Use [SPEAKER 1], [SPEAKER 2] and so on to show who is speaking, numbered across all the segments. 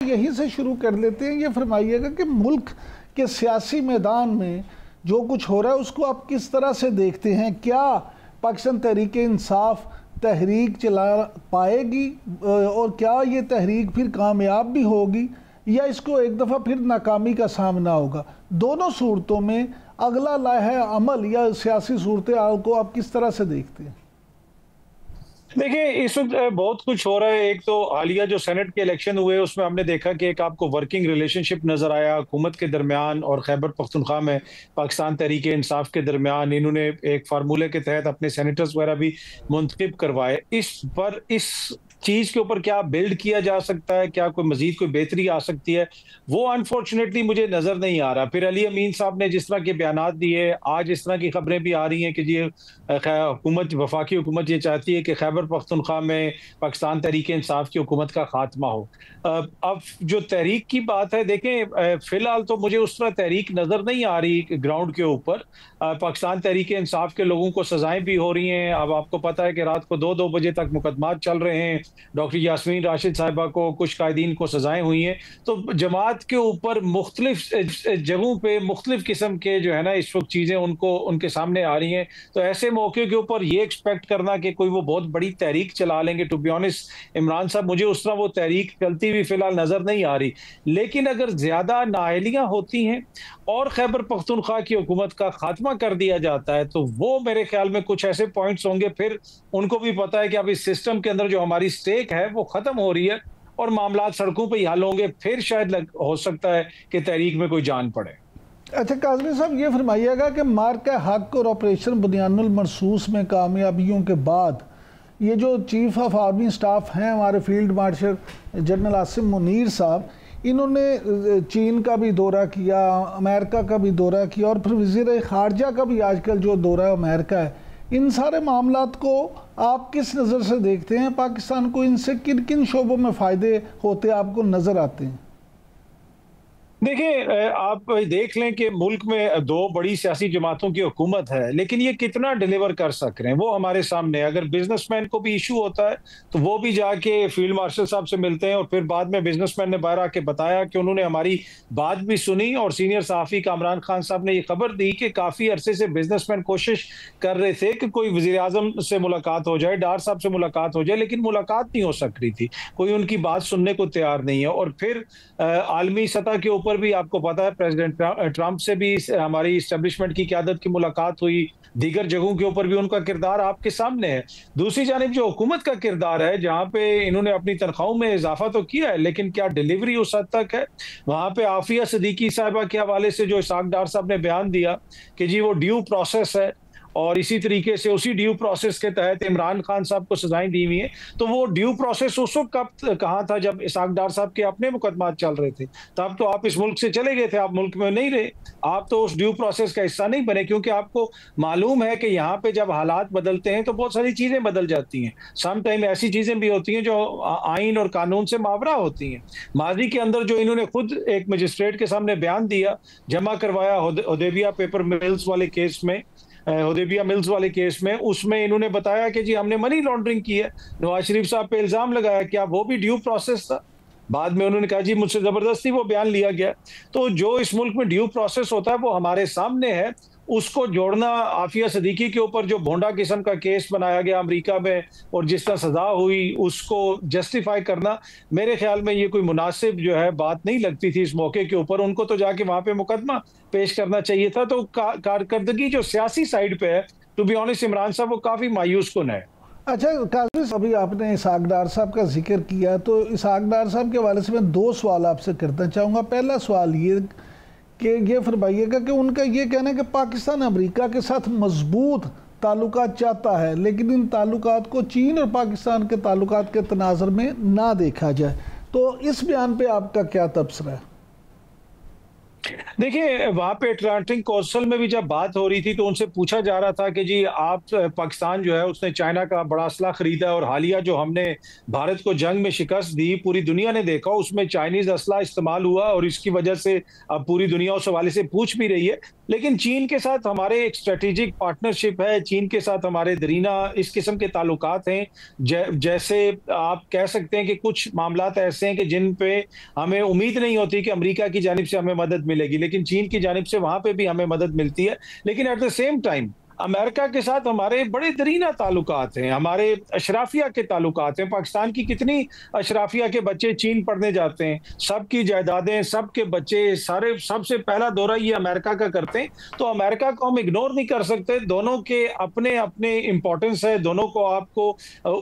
[SPEAKER 1] यहीं से शुरू कर लेते हैं। ये फरमाइएगा कि मुल्क के सियासी मैदान में जो कुछ हो रहा है उसको आप किस तरह से देखते हैं? क्या पाकिस्तान तहरीक इंसाफ तहरीक चला पाएगी और क्या ये तहरीक फिर कामयाब भी होगी या इसको एक दफ़ा फिर नाकामी का सामना होगा? दोनों सूरतों में अगला लाहे अमल या सियासी सूरत हाल को आप किस तरह से देखते हैं?
[SPEAKER 2] देखिए, इस वक्त बहुत कुछ हो रहा है। एक तो हालिया जो सेनेट के इलेक्शन हुए उसमें हमने देखा कि एक आपको वर्किंग रिलेशनशिप नजर आया हुकूमत के दरमियान और खैबर पख्तूनख्वा में पाकिस्तान तहरीक इंसाफ के दरमियान। इन्होंने एक फार्मूले के तहत अपने सेनेटर्स वगैरह भी मुंतखब करवाए। इस चीज के ऊपर क्या बिल्ड किया जा सकता है, क्या कोई मजीद कोई बेहतरी आ सकती है, वो अनफॉर्चुनेटली मुझे नजर नहीं आ रहा। फिर अली अमीन साहब ने जिस तरह के बयान दिए, आज इस तरह की खबरें भी आ रही हैं कि जी हुकूमत, वफाकी हुकूमत ये चाहती है कि खैबर पख्तूनख्वा में पाकिस्तान तहरीक इंसाफ की हुकूमत का खात्मा हो। अब जो तहरीक की बात है, देखें फिलहाल तो मुझे उस तरह तहरीक नजर नहीं आ रही ग्राउंड के ऊपर। पाकिस्तान तहरीक इंसाफ के लोगों को सजाएं भी हो रही हैं। अब आपको पता है कि रात को 2-2 बजे तक मुकदमात चल रहे हैं। डॉक्टर यास्मीन राशिद साहिबा को, कुछ कायदीन को सजाएं हुई हैं। तो जमात के ऊपर मुख्तलिफ जगहों पे मुख्तलिफ किस्म के जो है ना इस वक्त चीज़ें उनको उनके सामने आ रही हैं। तो ऐसे मौके के ऊपर ये एक्सपेक्ट करना कि कोई वो बहुत बड़ी तहरीक चला लेंगे, टू बी ऑनेस्ट इमरान साहब, मुझे उस तरह वो तहरीक चलती हुई फिलहाल नजर नहीं आ रही। लेकिन अगर ज्यादा नाअहलियां होती हैं और खैबर पख्तूनख्वा की हुकूमत का खात्मा कर दिया जाता है, तो वो मेरे ख्याल में कुछ ऐसे पॉइंट्स होंगे, फिर उनको भी पता है कि अब इस सिस्टम के अंदर जो हमारी स्टेक है वो खत्म हो रही है और मामला सड़कों पर ही हल होंगे। फिर शायद हो सकता है कि तहरीक में कोई जान पड़े।
[SPEAKER 1] अच्छा काजमी साहब, ये फरमाइएगा कि मार्का हक और ऑपरेशन बुनियानुल मरसूस में कामयाबियों के बाद ये जो चीफ ऑफ आर्मी स्टाफ हैं हमारे field marshal general Asim Munir साहब, इन्होंने चीन का भी दौरा किया, अमेरिका का भी दौरा किया और फिर वज़ीर ख़ारजा का भी आजकल जो दौरा अमेरिका है। इन सारे मामलात को आप किस नज़र से देखते हैं? पाकिस्तान को इनसे किन किन शोबों में फ़ायदे होते आपको नज़र आते हैं?
[SPEAKER 2] देखिए, आप देख लें कि मुल्क में दो बड़ी सियासी जमातों की हुकूमत है, लेकिन ये कितना डिलीवर कर सक रहे हैं वो हमारे सामने। अगर बिजनेसमैन को भी इशू होता है तो वो भी जाके फील्ड मार्शल साहब से मिलते हैं और फिर बाद में बिजनेसमैन ने बाहर आके बताया कि उन्होंने हमारी बात भी सुनी। और सीनियर सहाफ़ी कामरान खान साहब ने ये खबर दी कि काफ़ी अरसे से बिजनेसमैन कोशिश कर रहे थे कि कोई वज़ीर आज़म से मुलाकात हो जाए, डार साहब से मुलाकात हो जाए, लेकिन मुलाकात नहीं हो सक रही थी, कोई उनकी बात सुनने को तैयार नहीं है। और फिर आलमी सतह के ऊपर भी आपको पता है प्रेसिडेंट ट्रंप से भी हमारी इस्टेब्लिशमेंट की क़यादत की मुलाकात हुई, दीगर जगहों के ऊपर भी उनका किरदार आपके सामने है। दूसरी जानिब जो हुकूमत का किरदार है, जहां पे इन्होंने अपनी तनख्वाहों में इजाफा तो किया है, लेकिन क्या डिलीवरी उस हद तक है? वहां पे आफिया सिद्दीकी साहिबा के हवाले से जो इसाक डार साहब ने बयान दिया कि जी वो ड्यू प्रोसेस है और इसी तरीके से उसी ड्यू प्रोसेस के तहत इमरान खान साहब को सजाएं दी हुई हैं, तो वो ड्यू प्रोसेस उस वक्त कब कहाँ था जब इसाक डार साहब के अपने मुकदमात चल रहे थे? तब तो आप इस मुल्क से चले गए थे, आप मुल्क में नहीं रहे, आप तो उस ड्यू प्रोसेस का हिस्सा नहीं बने, क्योंकि आपको मालूम है कि यहाँ पे जब हालात बदलते हैं तो बहुत सारी चीजें बदल जाती हैं। सम टाइम ऐसी चीजें भी होती हैं जो आइन और कानून से मावरा होती हैं। माजी के अंदर जो इन्होंने खुद एक मजिस्ट्रेट के सामने बयान दिया, जमा करवाया हुदैबिया पेपर मिल्स वाले केस में, हुदैबिया मिल्स वाले केस में, उसमें इन्होंने बताया कि जी हमने मनी लॉन्ड्रिंग की है। नवाज शरीफ साहब पे इल्जाम लगाया, क्या वो भी ड्यू प्रोसेस था? बाद में उन्होंने कहा जी मुझसे जबरदस्ती वो बयान लिया गया। तो जो इस मुल्क में ड्यू प्रोसेस होता है वो हमारे सामने है। उसको जोड़ना आफिया सिद्दीकी के ऊपर जो भोंडा किस्म का केस बनाया गया अमेरिका में और जिस तरह सजा हुई, उसको जस्टिफाई करना, मेरे ख्याल में ये कोई मुनासिब जो है बात नहीं लगती थी इस मौके के ऊपर। उनको तो जाके वहां पे मुकदमा पेश करना चाहिए था। तो कारकर्दगी जो सियासी साइड पे है, टू बी ऑनेस्ट इमरान साहब वो काफी मायूस कुन है।
[SPEAKER 1] अच्छा काजी, अभी आपने इसाक डार साहब का जिक्र किया, तो इसाक डार साहब के हवाले से मैं दो सवाल आपसे करना चाहूँगा। पहला सवाल ये फरमाइएगा कि उनका ये कहना है कि पाकिस्तान अमेरिका के साथ मजबूत ताल्लुकात चाहता है, लेकिन इन ताल्लुकात को चीन और पाकिस्तान के ताल्लुकात के तनाज़ुर में ना देखा जाए, तो इस बयान पे आपका क्या तबसरा है?
[SPEAKER 2] देखिए, वहाँ पे अटलांटिक कोस्टल में भी जब बात हो रही थी तो उनसे पूछा जा रहा था कि जी आप पाकिस्तान जो है उसने चाइना का बड़ा असला खरीदा और हालिया जो हमने भारत को जंग में शिकस्त दी, पूरी दुनिया ने देखा उसमें चाइनीज असला इस्तेमाल हुआ और इसकी वजह से अब पूरी दुनिया उस हवाले से पूछ भी रही है। लेकिन चीन के साथ हमारे एक स्ट्रेटेजिक पार्टनरशिप है, चीन के साथ हमारे दरीना इस किस्म के ताल्लुकात हैं। जैसे आप कह सकते हैं कि कुछ मामलात ऐसे हैं कि जिन पे हमें उम्मीद नहीं होती कि अमेरिका की जानिब से हमें मदद मिलेगी, लेकिन चीन की जानिब से वहां पे भी हमें मदद मिलती है। लेकिन at the same time America के साथ हमारे बड़े दरीना ताल्लुकात हैं, हमारे अशराफिया के ताल्लुकात हैं। पाकिस्तान की कितनी अशराफिया के बच्चे चीन पढ़ने जाते हैं, सबकी जायदादें, सबके बच्चे, सारे सबसे पहला दौरा ये अमेरिका का करते हैं। तो अमेरिका को हम इग्नोर नहीं कर सकते। दोनों के अपने अपने इंपॉर्टेंस है, दोनों को आपको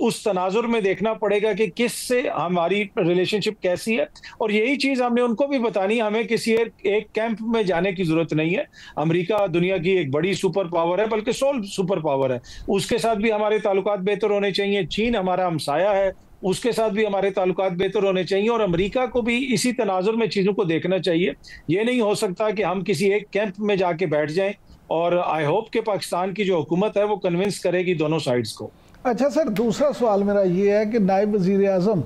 [SPEAKER 2] उस तनाजुर में देखना पड़ेगा कि किससे हमारी रिलेशनशिप कैसी है। और यही चीज हमने उनको भी बतानी, हमें किसी एक कैंप में जाने की जरूरत नहीं है। अमेरिका दुनिया की एक बड़ी सुपर पावर है, बल्कि सोल सुपर पावर है, उसके साथ भी हमारे ताल्लुकात बेहतर होने चाहिए। चीन हमारा हमसाया है, उसके साथ भी हमारे ताल्लुकात बेहतर होने चाहिए और अमेरिका को भी इसी तनाजुर में चीजों को देखना चाहिए। ये नहीं हो सकता कि हम किसी एक कैंप में जाके बैठ जाएं। और आई होप कि पाकिस्तान की जो हुकूमत है वो कन्विंस करेगी दोनों साइड्स को।
[SPEAKER 1] अच्छा सर, दूसरा सवाल मेरा ये है कि नायब वज़ीर आज़म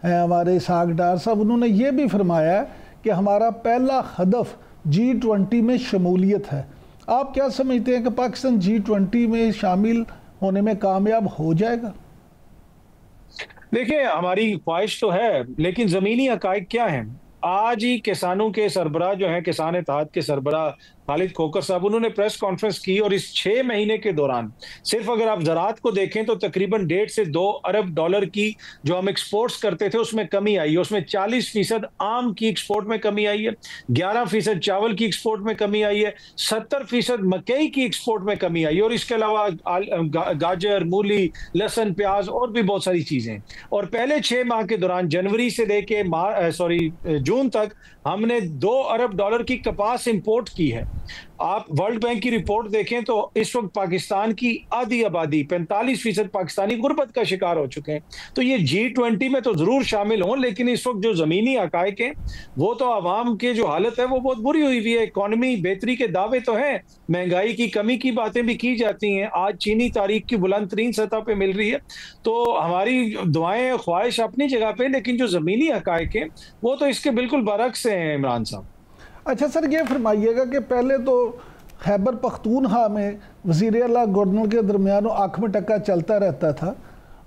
[SPEAKER 1] हैं हमारे इसहाक डार साहब, उन्होंने ये भी फरमाया है कि हमारा पहला हदफ G20 में शमूलियत है। आप क्या समझते हैं कि पाकिस्तान G20 में शामिल होने में कामयाब हो जाएगा?
[SPEAKER 2] देखिए, हमारी ख्वाहिश तो है, लेकिन जमीनी हकायक क्या है? आज ही किसानों के सरबराह जो हैं, किसान इत्तेहाद के सरबराह खालिद खोकर साहब, उन्होंने प्रेस कॉन्फ्रेंस की और इस 6 महीने के दौरान सिर्फ अगर आप ज़राअत को देखें तो तकरीबन 1.5 से 2 अरब डॉलर की जो हम एक्सपोर्ट्स करते थे उसमें कमी आई है। उसमें 40% आम की एक्सपोर्ट में कमी आई है, 11% चावल की एक्सपोर्ट में कमी आई है, 70% मकई की एक्सपोर्ट में कमी आई है और इसके अलावा गाजर, मूली, लहसुन, प्याज और भी बहुत सारी चीजें। और पहले 6 माह के दौरान जनवरी से लेके जून तक हमने 2 अरब डॉलर की कपास इंपोर्ट की है। आप वर्ल्ड बैंक की रिपोर्ट देखें तो इस वक्त पाकिस्तान की आधी आबादी 45% पाकिस्तानी गुर्बत का शिकार हो चुके हैं। तो ये G20 में तो जरूर शामिल हों, लेकिन इस वक्त जो जमीनी हकायक हैं वो तो आवाम की जो हालत है वो बहुत बुरी हुई हुई है। इकॉनमी बेहतरी के दावे तो हैं, महंगाई की कमी की बातें भी की जाती हैं, आज चीनी तारीख की बुलंद तरीन सतह पे मिल रही है। तो हमारी दुआएं ख्वाहिश अपनी जगह पे, लेकिन जो जमीनी हकायक हैं वो तो इसके बिल्कुल बरक्स हैं इमरान साहब।
[SPEAKER 1] अच्छा सर, ये फरमाइएगा कि पहले तो खैबर पख्तूनख्वा में वज़ीर आला गवर्नर के दरमियान आँख में टक्का चलता रहता था।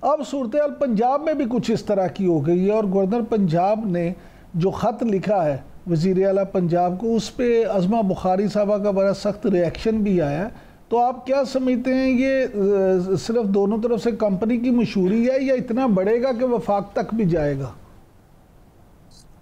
[SPEAKER 1] अब सूरत हाल पंजाब में भी कुछ इस तरह की हो गई है और गवर्नर पंजाब ने जो ख़त लिखा है वज़ीर आला पंजाब को, उस पर अज़मा बुखारी साहबा का बड़ा सख्त रिएक्शन भी आया है। तो आप क्या समझते हैं, ये सिर्फ दोनों तरफ से कंपनी की मशहूरी है या इतना बढ़ेगा कि वफाक तक भी जाएगा?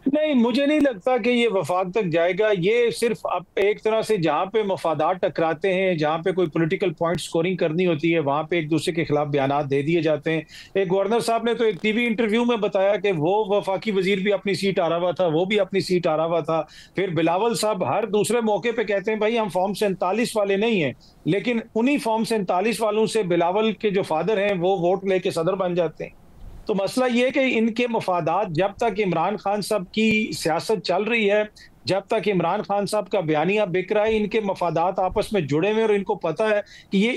[SPEAKER 2] नहीं, मुझे नहीं लगता कि ये वफाक तक जाएगा। ये सिर्फ अब एक तरह से जहाँ पे मफादात टकराते हैं, जहाँ पे कोई पॉलिटिकल पॉइंट स्कोरिंग करनी होती है, वहाँ पे एक दूसरे के खिलाफ बयानात दे दिए जाते हैं। एक गवर्नर साहब ने तो एक टीवी इंटरव्यू में बताया कि वो वफाकी वजीर भी अपनी सीट आ रहा था, वो भी अपनी सीट आ रहा था। फिर बिलावल साहब हर दूसरे मौके पे कहते हैं भाई हम फॉर्म 47 वाले नहीं हैं, लेकिन उन्हीं फॉर्म 47 वालों से बिलावल के जो फादर हैं वो वोट लेके सदर बन जाते हैं। तो मसला ये है कि इनके मफादात, जब तक इमरान खान साहब की सियासत चल रही है, जब तक इमरान खान साहब का बयानिया बिक रहा है, इनके मफादात आपस में जुड़े हुए और इनको पता है कि ये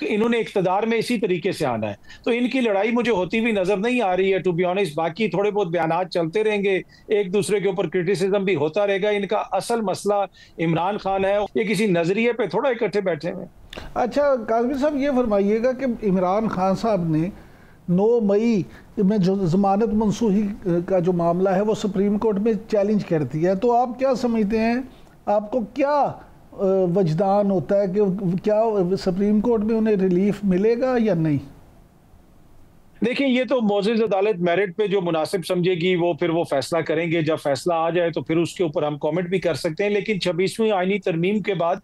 [SPEAKER 2] इन्होंने इख्तदार में इसी तरीके से आना है। तो इनकी लड़ाई मुझे होती हुई नजर नहीं आ रही है, टू बी ऑनेस्ट। बाकी थोड़े बहुत बयानात चलते रहेंगे, एक दूसरे के ऊपर क्रिटिसिज्म भी होता रहेगा। इनका असल मसला इमरान खान है, ये किसी नजरिए पे थोड़ा इकट्ठे बैठे हुए।
[SPEAKER 1] अच्छा काज़मी साहब, ये फरमाइएगा कि इमरान खान साहब ने 9 मई में जो ज़मानत मनसूखी का जो मामला है वो सुप्रीम कोर्ट में चैलेंज कर दिया है। तो आप क्या समझते हैं, आपको क्या वजदान होता है कि क्या सुप्रीम कोर्ट में उन्हें रिलीफ मिलेगा या नहीं?
[SPEAKER 2] देखिए, ये तो मोअज़्ज़िज़ अदालत मेरिट पे जो मुनासिब समझेगी वो फिर वो फैसला करेंगे। जब फैसला आ जाए तो फिर उसके ऊपर हम कमेंट भी कर सकते हैं। लेकिन 26वीं आईनी तरमीम के बाद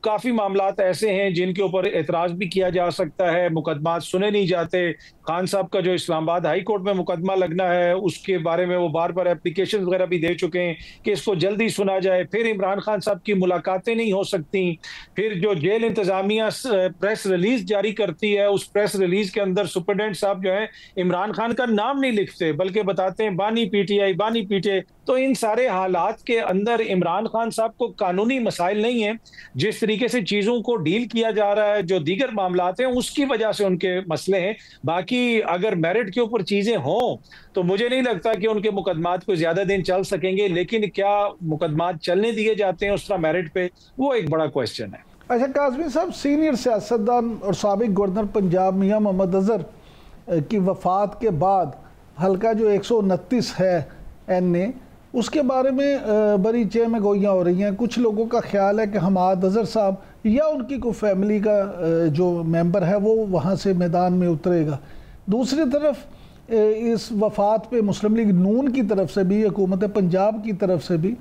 [SPEAKER 2] काफ़ी मामलात ऐसे हैं जिनके ऊपर एतराज़ भी किया जा सकता है, मुकदमात सुने नहीं जाते। खान साहब का जो इस्लामाबाद हाई कोर्ट में मुकदमा लगना है उसके बारे में वो बार बार एप्लीकेशन वगैरह भी दे चुके हैं कि इसको जल्दी सुना जाए। फिर इमरान खान साहब की मुलाकातें नहीं हो सकती। फिर जो जेल इंतज़ामिया प्रेस रिलीज जारी करती है, उस प्रेस रिलीज के अंदर सुपरडेंट साहब साहब जो है इमरान खान का नाम नहीं लिखते, बल्कि बताते हैं बानी पीटीआई, बानी पीटीआई। तो इन सारे हालात के अंदर इमरान खान साहब को कानूनी मसाइल नहीं है, जिस तरीके से चीज़ों को डील किया जा रहा है, जो दीगर मामलात हैं, उसकी वजह से उनके मसले हैं। बाकी अगर मेरिट के ऊपर चीज़ें हों, तो मुझे नहीं लगता कि उनके मुकदमात को ज़्यादा दिन चल सकेंगे, लेकिन क्या मुकदमात चलने दिए जाते हैं उस तरह मेरिट पे, वो एक बड़ा क्वेश्चन है।
[SPEAKER 1] अच्छा काज़मी साहब, सीनियर सियासतदान और साबिक गवर्नर पंजाब मियां मोहम्मद अजहर की वफ़ात के बाद हल्का जो 129 है NA, उसके बारे में बड़ी चहम गोइयाँ हो रही हैं। कुछ लोगों का ख्याल है कि हमाद अजहर साहब या उनकी कोई फैमिली का जो मेंबर है वो वहाँ से मैदान में उतरेगा। दूसरी तरफ इस वफ़ात पे मुस्लिम लीग नून की तरफ से भी, हुकूमत पंजाब की तरफ से भी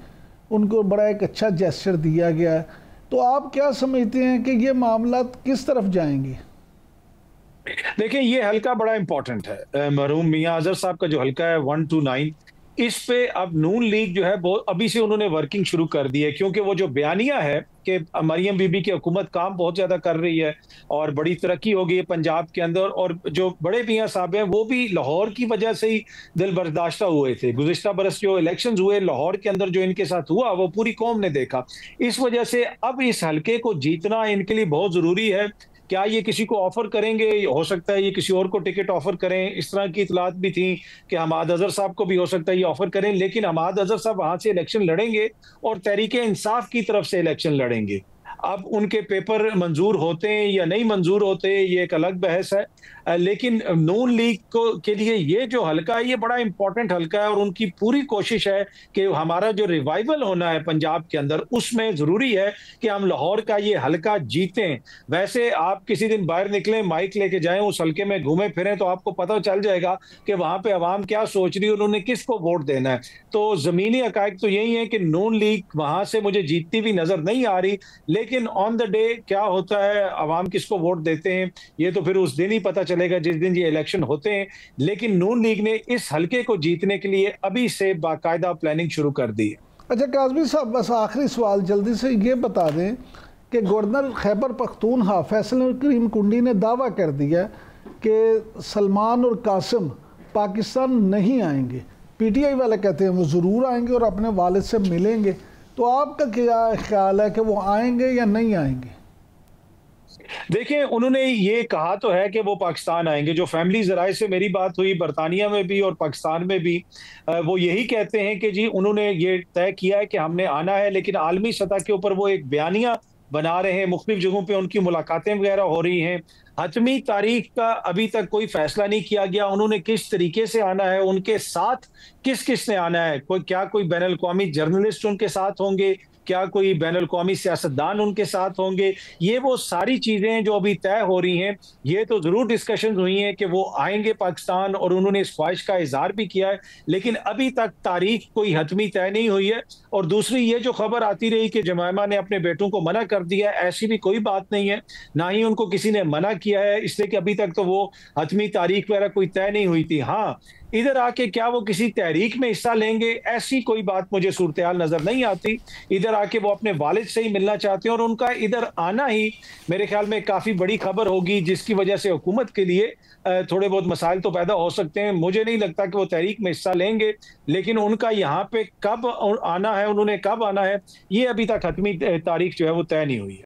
[SPEAKER 1] उनको बड़ा एक अच्छा जेस्चर दिया गया है। तो आप क्या समझते हैं कि ये मामला किस तरफ जाएंगे?
[SPEAKER 2] देखिए, ये हल्का बड़ा इंपॉर्टेंट है। मरहूम मियां अजहर साहब का जो हल्का है 1 to 9, इस पे अब नून लीग जो है वो अभी से उन्होंने वर्किंग शुरू कर दी है, क्योंकि वो जो बयानिया है कि मरियम बीबी की हुकूमत काम बहुत ज्यादा कर रही है और बड़ी तरक्की हो गई है पंजाब के अंदर, और जो बड़े मियां साहब हैं वो भी लाहौर की वजह से ही दिल बर्दाश्ता हुए थे। गुज़िश्ता बरस जो इलेक्शंस हुए लाहौर के अंदर, जो इनके साथ हुआ वो पूरी कौम ने देखा। इस वजह से अब इस हल्के को जीतना इनके लिए बहुत जरूरी है। क्या ये किसी को ऑफर करेंगे? हो सकता है ये किसी और को टिकट ऑफर करें। इस तरह की इतलात भी थी कि हमाद अजहर साहब को भी हो सकता है ये ऑफर करें, लेकिन हमाद अजहर साहब वहां से इलेक्शन लड़ेंगे और तहरीक इंसाफ की तरफ से इलेक्शन लड़ेंगे। अब उनके पेपर मंजूर होते हैं या नहीं मंजूर होते, ये एक अलग बहस है। लेकिन नून लीग को के लिए ये जो हल्का है ये बड़ा इंपॉर्टेंट हल्का है, और उनकी पूरी कोशिश है कि हमारा जो रिवाइवल होना है पंजाब के अंदर, उसमें जरूरी है कि हम लाहौर का ये हल्का जीतें। वैसे आप किसी दिन बाहर निकलें, माइक लेके जाएं, उस हल्के में घूमें फिरें, तो आपको पता चल जाएगा कि वहां पे अवाम क्या सोच रही है, उन्होंने किसको वोट देना है। तो जमीनी हकायक तो यही है कि नून लीग वहां से मुझे जीतती हुई नजर नहीं आ रही, लेकिन ऑन द डे क्या होता है, अवाम किसको वोट देते हैं, ये तो फिर उस दिन ही पता चलेगा जिस दिन ये इलेक्शन होते हैं। लेकिन नून लीग ने इस हल्के को जीतने के लिए अभी से बाकायदा प्लानिंग शुरू कर दी है।
[SPEAKER 1] अच्छा काज़मी साहब, बस आखिरी सवाल जल्दी से ये बता दें कि गवर्नर खैबर पख्तूनख्वा फैसल करीम कुंडी ने दावा कर दिया कि सलमान और कासिम पाकिस्तान नहीं आएंगे। PTI वाले कहते हैं वो ज़रूर आएंगे और अपने वालिद से मिलेंगे। तो आपका क्या ख्याल है कि वो आएंगे या नहीं आएंगे?
[SPEAKER 2] देखिए, उन्होंने ये कहा तो है कि वो पाकिस्तान आएंगे। जो फैमिली ज़राए से मेरी बात हुई बरतानिया में भी और पाकिस्तान में भी, वो यही कहते हैं कि जी उन्होंने ये तय किया है कि हमने आना है, लेकिन आलमी सतह के ऊपर वो एक बयानिया बना रहे हैं, मुख्तलिफ जगहों पे उनकी मुलाकातें वगैरह हो रही हैं। हतमी तारीख का अभी तक कोई फैसला नहीं किया गया, उन्होंने किस तरीके से आना है, उनके साथ किस किस ने आना है, कोई बैन अल-अक़वामी जर्नलिस्ट उनके साथ होंगे, क्या कोई बैन अल-अक़वामी सियासतदान उनके साथ होंगे, ये वो सारी चीजें जो अभी तय हो रही हैं। ये तो जरूर डिस्कशन हुई हैं कि वो आएंगे पाकिस्तान, और उन्होंने इस ख्वाहिश का इजहार भी किया है, लेकिन अभी तक तारीख कोई हतमी तय नहीं हुई है। और दूसरी ये जो खबर आती रही कि जमायमा ने अपने बेटों को मना कर दिया, ऐसी भी कोई बात नहीं है, ना ही उनको किसी ने मना किया है, इसलिए कि अभी तक तो वो हतमी तारीख वगैरह कोई तय नहीं हुई थी। हाँ, इधर आके क्या वो किसी तहरीक में हिस्सा लेंगे, ऐसी कोई बात मुझे सूरत-ए-हाल नजर नहीं आती। इधर आके वो अपने वालिद से ही मिलना चाहते हैं, और उनका इधर आना ही मेरे ख्याल में काफी बड़ी खबर होगी, जिसकी वजह से हुकूमत के लिए थोड़े बहुत मसाइल तो पैदा हो सकते हैं। मुझे नहीं लगता कि वो तहरीक में हिस्सा लेंगे, लेकिन उनका यहाँ पे कब आना है, उन्होंने कब आना है, ये अभी तक हतमी तारीख जो है वो तय नहीं हुई है।